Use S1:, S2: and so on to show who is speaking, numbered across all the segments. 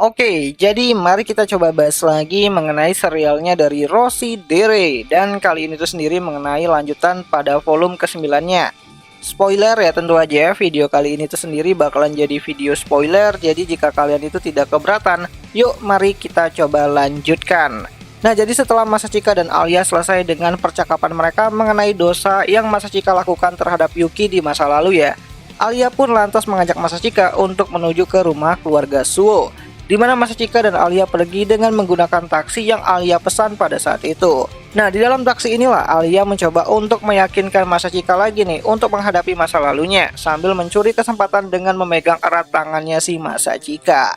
S1: Oke, jadi mari kita coba bahas lagi mengenai serialnya dari Rossi Dere. Dan kali ini tuh sendiri mengenai lanjutan pada volume ke-9-nya. Spoiler ya tentu aja, video kali ini tuh sendiri bakalan jadi video spoiler. Jadi jika kalian itu tidak keberatan, yuk mari kita coba lanjutkan. Nah, jadi setelah Masachika dan Alia selesai dengan percakapan mereka mengenai dosa yang Masachika lakukan terhadap Yuki di masa lalu ya, Alia pun lantas mengajak Masachika untuk menuju ke rumah keluarga Suo, di mana Masachika dan Alia pergi dengan menggunakan taksi yang Alia pesan pada saat itu. Nah, di dalam taksi inilah Alia mencoba untuk meyakinkan Masachika lagi nih untuk menghadapi masa lalunya sambil mencuri kesempatan dengan memegang erat tangannya si Masachika.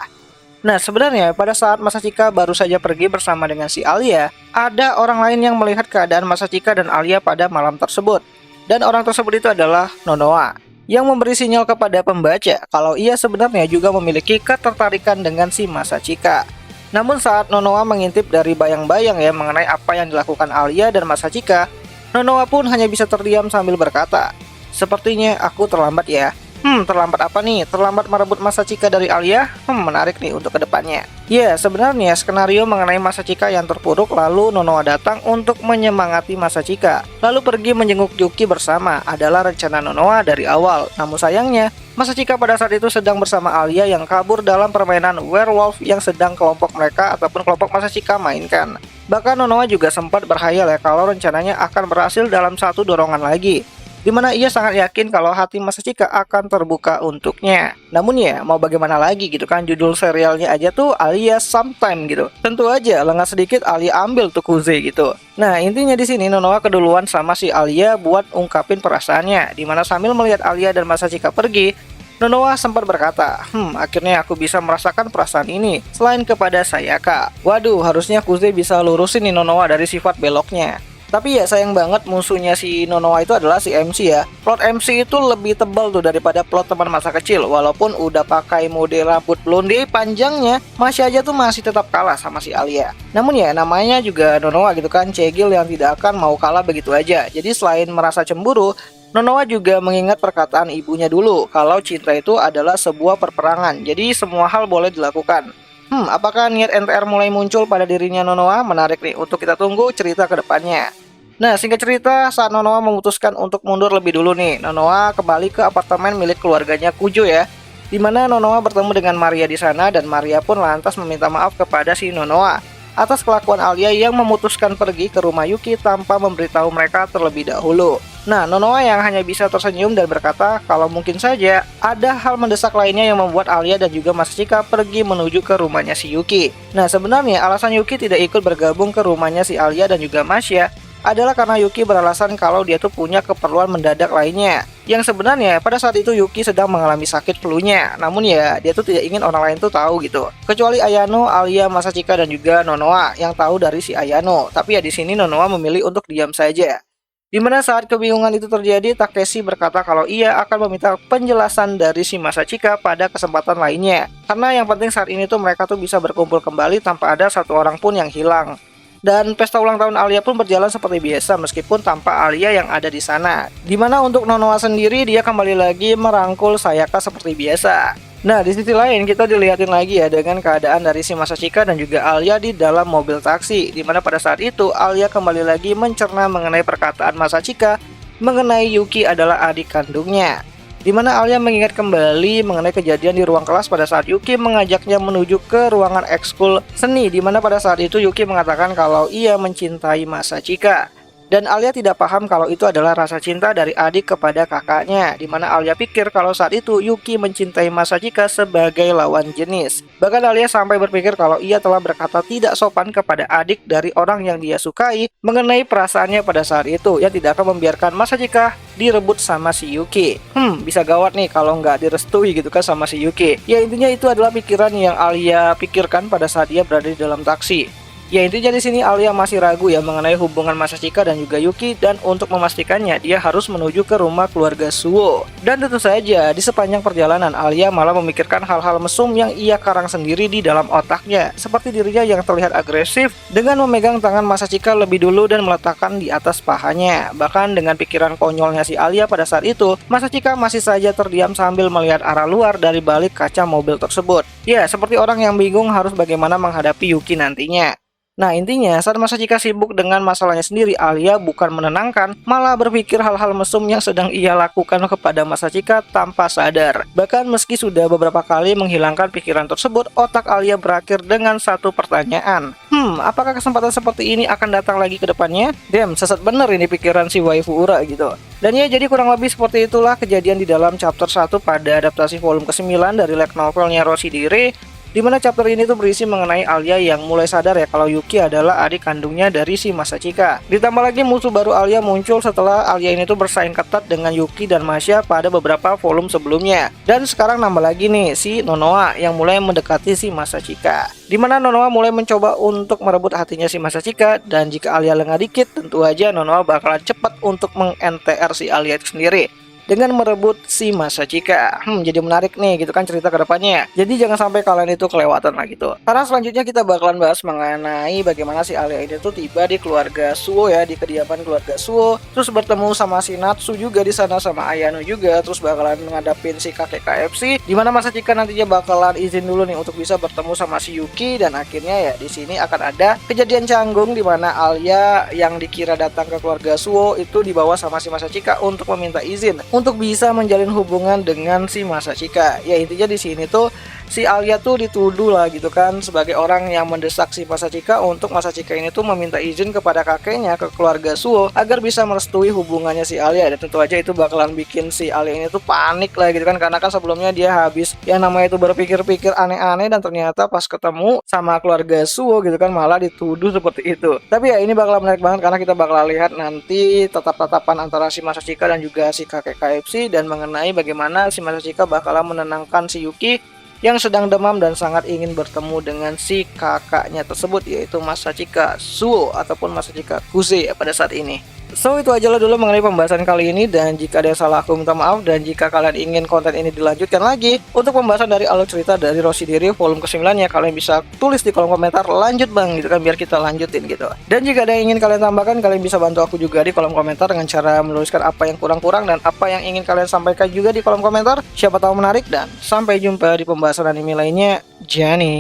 S1: Nah, sebenarnya pada saat Masachika baru saja pergi bersama dengan si Alia, ada orang lain yang melihat keadaan Masachika dan Alia pada malam tersebut. Dan orang tersebut itu adalah Nonoa, yang memberi sinyal kepada pembaca kalau ia sebenarnya juga memiliki ketertarikan dengan si Masachika. Namun saat Nonoa mengintip dari bayang-bayang ya mengenai apa yang dilakukan Alia dan Masachika, Nonoa pun hanya bisa terdiam sambil berkata, "Sepertinya aku terlambat ya." Terlambat apa nih? Terlambat merebut Masachika dari Alia? Menarik nih untuk kedepannya. Ya, sebenarnya skenario mengenai Masachika yang terpuruk lalu Nonoa datang untuk menyemangati Masachika, lalu pergi menjenguk Yuki bersama adalah rencana Nonoa dari awal. Namun sayangnya, Masachika pada saat itu sedang bersama Alia yang kabur dalam permainan werewolf yang sedang kelompok mereka ataupun kelompok Masachika mainkan. Bahkan Nonoa juga sempat berhayal ya kalau rencananya akan berhasil dalam satu dorongan lagi, di mana ia sangat yakin kalau hati Masachika akan terbuka untuknya. Namun ya, mau bagaimana lagi gitu kan, judul serialnya aja tuh Alia Sometime gitu. Tentu aja lengah sedikit Alia ambil tuh Kuze gitu. Nah, intinya di sini Nonoa keduluan sama si Alia buat ungkapin perasaannya, di mana sambil melihat Alia dan Masachika pergi, Nonoa sempat berkata, akhirnya aku bisa merasakan perasaan ini selain kepada Sayaka. Waduh, harusnya Kuze bisa lurusin nih Nonoa dari sifat beloknya. Tapi ya sayang banget musuhnya si Nonoa itu adalah si MC ya. Plot MC itu lebih tebal tuh daripada plot teman masa kecil. Walaupun udah pakai mode rambut blonde panjangnya, masih tetap kalah sama si Alia. Namun ya namanya juga Nonoa gitu kan, cegil yang tidak akan mau kalah begitu aja. Jadi selain merasa cemburu, Nonoa juga mengingat perkataan ibunya dulu kalau cinta itu adalah sebuah perperangan. Jadi semua hal boleh dilakukan. Apakah niat NTR mulai muncul pada dirinya Nonoa? Menarik nih untuk kita tunggu cerita ke depannya. Nah, singkat cerita, saat Nonoa memutuskan untuk mundur lebih dulu nih, Nonoa kembali ke apartemen milik keluarganya Kujo ya, di mana Nonoa bertemu dengan Maria di sana dan Maria pun lantas meminta maaf kepada si Nonoa atas kelakuan Alia yang memutuskan pergi ke rumah Yuki tanpa memberitahu mereka terlebih dahulu. Nah, Nonoa yang hanya bisa tersenyum dan berkata kalau mungkin saja ada hal mendesak lainnya yang membuat Alia dan juga Masachika pergi menuju ke rumahnya si Yuki. Nah, sebenarnya alasan Yuki tidak ikut bergabung ke rumahnya si Alia dan juga Masya adalah karena Yuki beralasan kalau dia tuh punya keperluan mendadak lainnya. Yang sebenarnya pada saat itu Yuki sedang mengalami sakit flu-nya. Namun ya dia tuh tidak ingin orang lain tuh tahu gitu. Kecuali Ayano, Alia, Masachika dan juga Nonoa yang tahu dari si Ayano. Tapi ya di sini Nonoa memilih untuk diam saja. Dimana saat kebingungan itu terjadi, Takeshi berkata kalau ia akan meminta penjelasan dari si Masachika pada kesempatan lainnya. Karena yang penting saat ini tuh mereka tuh bisa berkumpul kembali tanpa ada satu orang pun yang hilang. Dan pesta ulang tahun Alia pun berjalan seperti biasa meskipun tanpa Alia yang ada di sana. Dimana untuk Nonoa sendiri dia kembali lagi merangkul Sayaka seperti biasa. Nah, di sisi lain kita dilihatin lagi ya dengan keadaan dari si Masachika dan juga Alia di dalam mobil taksi. Dimana pada saat itu Alia kembali lagi mencerna mengenai perkataan Masachika mengenai Yuki adalah adik kandungnya. Dimana Alia mengingat kembali mengenai kejadian di ruang kelas pada saat Yuki mengajaknya menuju ke ruangan ekskul seni, dimana pada saat itu Yuki mengatakan kalau ia mencintai Masachika. Dan Alia tidak paham kalau itu adalah rasa cinta dari adik kepada kakaknya, dimana Alia pikir kalau saat itu Yuki mencintai Masachika sebagai lawan jenis. Bahkan Alia sampai berpikir kalau ia telah berkata tidak sopan kepada adik dari orang yang dia sukai mengenai perasaannya pada saat itu, yang tidak akan membiarkan Masachika direbut sama si Yuki. Bisa gawat nih kalau nggak direstui gitu kan sama si Yuki. Ya intinya itu adalah pikiran yang Alia pikirkan pada saat dia berada di dalam taksi. Ya intinya di sini Alia masih ragu ya mengenai hubungan Masachika dan juga Yuki, dan untuk memastikannya dia harus menuju ke rumah keluarga Suo. Dan tentu saja di sepanjang perjalanan Alia malah memikirkan hal-hal mesum yang ia karang sendiri di dalam otaknya, seperti dirinya yang terlihat agresif dengan memegang tangan Masachika lebih dulu dan meletakkan di atas pahanya. Bahkan dengan pikiran konyolnya si Alia pada saat itu, Masachika masih saja terdiam sambil melihat arah luar dari balik kaca mobil tersebut. Ya, seperti orang yang bingung harus bagaimana menghadapi Yuki nantinya. Nah intinya saat Masachika sibuk dengan masalahnya sendiri, Alia bukan menenangkan, malah berpikir hal-hal mesum yang sedang ia lakukan kepada Masachika tanpa sadar. Bahkan meski sudah beberapa kali menghilangkan pikiran tersebut, otak Alia berakhir dengan satu pertanyaan. Apakah kesempatan seperti ini akan datang lagi ke depannya? Damn, sesat bener ini pikiran si waifu Ura gitu. Dan ya jadi kurang lebih seperti itulah kejadian di dalam chapter 1 pada adaptasi volume ke-9 dari light novelnya Rossi Dire, di mana chapter ini tuh berisi mengenai Alia yang mulai sadar ya kalau Yuki adalah adik kandungnya dari si Masachika. Ditambah lagi musuh baru Alia muncul setelah Alia ini tuh bersaing ketat dengan Yuki dan Masha pada beberapa volume sebelumnya. Dan sekarang nambah lagi nih si Nonoa yang mulai mendekati si Masachika. Di mana Nonoa mulai mencoba untuk merebut hatinya si Masachika, dan jika Alia lengah dikit tentu aja Nonoa bakalan cepat untuk meng-NTR si Alia itu sendiri dengan merebut si Masachika. Jadi menarik nih gitu kan cerita kedepannya. Jadi jangan sampai kalian itu kelewatan lah gitu. Karena selanjutnya kita bakalan bahas mengenai bagaimana si Alia ini tuh tiba di keluarga Suo ya, di kediaman keluarga Suo. Terus bertemu sama si Natsu juga di sana, sama Ayano juga. Terus bakalan ngadapin si kakek KFC. Dimana Masachika nantinya bakalan izin dulu nih untuk bisa bertemu sama si Yuki, dan akhirnya ya di sini akan ada kejadian canggung di mana Alia yang dikira datang ke keluarga Suo itu dibawa sama si Masachika untuk meminta izin untuk bisa menjalin hubungan dengan si Masachika. Ya intinya di sini tuh si Alia tuh dituduh lah gitu kan sebagai orang yang mendesak si Masachika untuk Masachika ini tuh meminta izin kepada kakeknya ke keluarga Suo agar bisa merestui hubungannya si Alia. Dan tentu aja itu bakalan bikin si Alia ini tuh panik lah gitu kan, karena kan sebelumnya dia habis yang namanya itu berpikir-pikir aneh-aneh, dan ternyata pas ketemu sama keluarga Suo gitu kan malah dituduh seperti itu. Tapi ya ini bakalan menarik banget karena kita bakalan lihat nanti tatap-tatapan antara si Masachika dan juga si kakek KFC, dan mengenai bagaimana si Masachika bakalan menenangkan si Yuki yang sedang demam dan sangat ingin bertemu dengan si kakaknya tersebut, yaitu Masachika Suo ataupun Masachika Kuze pada saat ini. So itu aja lah dulu mengenai pembahasan kali ini, dan jika ada yang salah aku minta maaf, dan jika kalian ingin konten ini dilanjutkan lagi untuk pembahasan dari alur cerita dari Rossi Dire volume ke-9 ya, kalian bisa tulis di kolom komentar lanjut bang gitu kan, biar kita lanjutin gitu. Dan jika ada yang ingin kalian tambahkan, kalian bisa bantu aku juga di kolom komentar dengan cara menuliskan apa yang kurang-kurang dan apa yang ingin kalian sampaikan juga di kolom komentar. Siapa tahu menarik, dan sampai jumpa di pembahasan anime lainnya. Jani.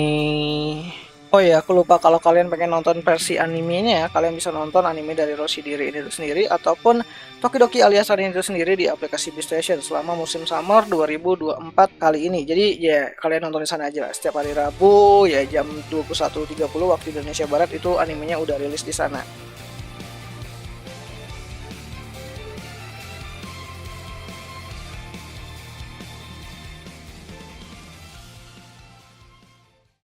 S1: Oh ya, aku lupa, kalau kalian pengen nonton versi animenya, kalian bisa nonton anime dari Rossi Dire ini sendiri ataupun Tokidoki alias ini itu sendiri di aplikasi Beastation selama musim summer 2024 kali ini. Jadi ya kalian nonton di sana aja lah. Setiap hari Rabu ya jam 21.30 waktu Indonesia Barat itu animenya udah rilis di sana.